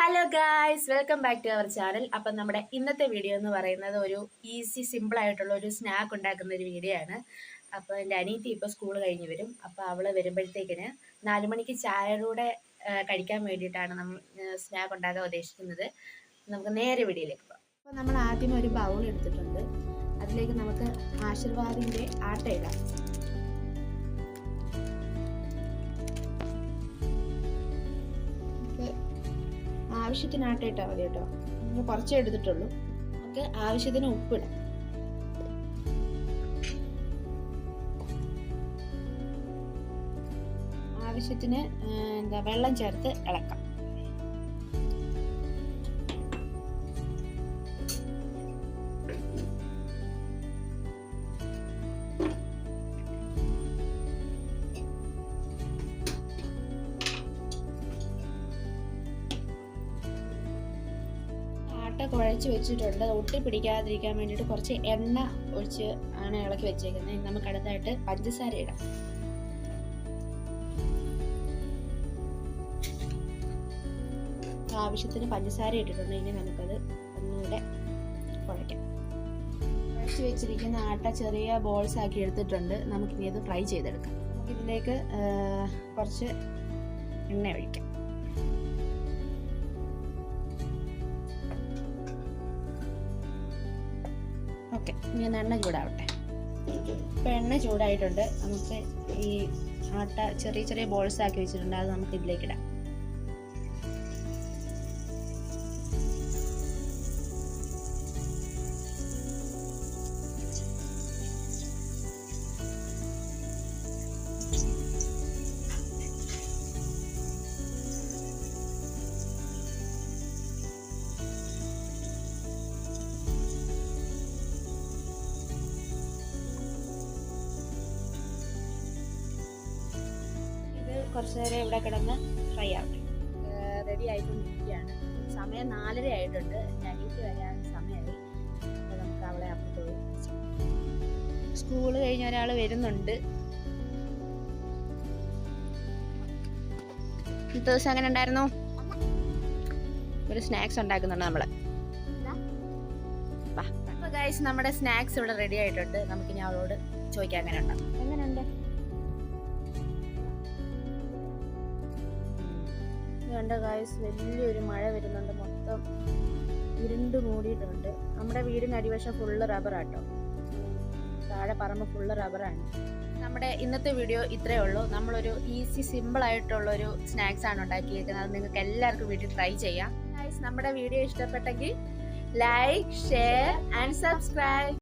Hello guys, welcome back to our channel. അപ്പം നമ്മുടെ ഇന്നത്തെ വീഡിയോ എന്ന് പറയുന്നത് ഒരു ഈസി സിമ്പിൾ ആയിട്ടുള്ള ഒരു സ്നാക്ക് ഉണ്ടാക്കുന്ന ഒരു വീഡിയോ ആണ്. അപ്പോൾ എൻ്റെ അനിയത്തി ഇപ്പോൾ സ്കൂൾ കഴിഞ്ഞ് വരും. അപ്പോൾ അവൾ വരുമ്പോഴത്തേക്കിന് 4 മണിക്ക് ചായയുടെ കഴിക്കാൻ വേണ്ടിയിട്ടാണ് നമ്മൾ സ്നാക്ക് ഉണ്ടാക്കാൻ ഉദ്ദേശിക്കുന്നത്. നമുക്ക് നേരെ വീഡിയോയിലേക്ക് പോകാം. അപ്പോൾ നമ്മൾ ആദ്യം ഒരു ബൗൾ എടുത്തിട്ടുണ്ട്. അതിലേക്ക് നമുക്ക് ആശീർവാദിൻ്റെ ആട്ട ഇടാം. ആവശ്യത്തിന് ആട്ട ഇട്ടാൽ മതി കേട്ടോ. നമ്മൾ കുറച്ചേ എടുത്തിട്ടുള്ളൂ. നമുക്ക് ആവശ്യത്തിന് ഉപ്പിടാം. ആവശ്യത്തിന് വെള്ളം ചേർത്ത് ഇളക്കാം. കുഴച്ച് വെച്ചിട്ടുണ്ട്. ഒട്ടി പിടിക്കാതിരിക്കാൻ വേണ്ടിയിട്ട് കുറച്ച് എണ്ണ ഒഴിച്ച് ആണ് ഇളക്കി വെച്ചേക്കുന്നത്. നമുക്ക് അടുത്തായിട്ട് പഞ്ചസാര ഇടാം. ആവശ്യത്തിന് പഞ്ചസാര ഇട്ടിട്ടുണ്ട്. ഇനി നമുക്കത് ഒന്നുകൂടെ കുഴയ്ക്കാം. കുഴച്ച് വെച്ചിരിക്കുന്ന ആട്ട ചെറിയ ബോൾസ് ആക്കി എടുത്തിട്ടുണ്ട്. നമുക്കിനി അത് ഫ്രൈ ചെയ്തെടുക്കാം. നമുക്കിതിലേക്ക് കുറച്ച് എണ്ണ ഒഴിക്കാം. ഓക്കെ, ഇനി എണ്ണ ചൂടാവട്ടെ. ഇപ്പം എണ്ണ ചൂടായിട്ടുണ്ട്. നമുക്ക് ഈ ആട്ട ചെറിയ ചെറിയ ബോൾസ് ആക്കി വെച്ചിട്ടുണ്ട്. അത് നമുക്ക് ഇതിലേക്ക് ഇടാം. കുറച്ച് നേരം ഇവിടെ കിടന്ന് ഫ്രൈ ആവട്ടെ. റെഡി ആയിക്കൊണ്ടിരിക്കുകയാണ്. സമയം 4:30 ആയിട്ടുണ്ട്. അനിയത്തി വരാൻ സമയമായി. അപ്പോൾ നമുക്ക് അവളെ അപ്പുറത്ത് പോയി. സ്കൂള് കഴിഞ്ഞ ഒരാൾ വരുന്നുണ്ട്. ഇന്നത്തെ ദിവസം എങ്ങനെ ഉണ്ടായിരുന്നു? ഒരു സ്നാക്സ് ഉണ്ടാക്കുന്നുണ്ട് നമ്മള്. അപ്പോൾ ഗൈസ്, നമ്മുടെ സ്നാക്സ് ഇവിടെ റെഡി ആയിട്ടുണ്ട്. നമുക്കിനി അവളോട് ചോദിക്കാം എങ്ങനെ ഉണ്ടാകും. എങ്ങനെയുണ്ട്? കണ്ട ഗായ്സ്, വലിയൊരു മഴ വരുന്നുണ്ട്. മൊത്തം ഇരുണ്ട് മൂടിയിട്ടുണ്ട്. നമ്മുടെ വീടിന് അടിവശം ഫുള്ള് റബ്ബറാട്ടോ. താഴെ പറമ്പ് ഫുള്ള് റബ്ബറാണ്. നമ്മുടെ ഇന്നത്തെ വീഡിയോ ഇത്രയേ ഉള്ളൂ. നമ്മളൊരു ഈസി സിമ്പിൾ ആയിട്ടുള്ളൊരു സ്നാക്സ് ആണ് ഉണ്ടാക്കിയിരിക്കുന്നത്. അത് നിങ്ങൾക്ക് എല്ലാവർക്കും വീട്ടിൽ ട്രൈ ചെയ്യാം. ഗായ്സ്, നമ്മുടെ വീഡിയോ ഇഷ്ടപ്പെട്ടെങ്കിൽ ലൈക്ക്, ഷെയർ ആൻഡ് സബ്സ്ക്രൈബ്.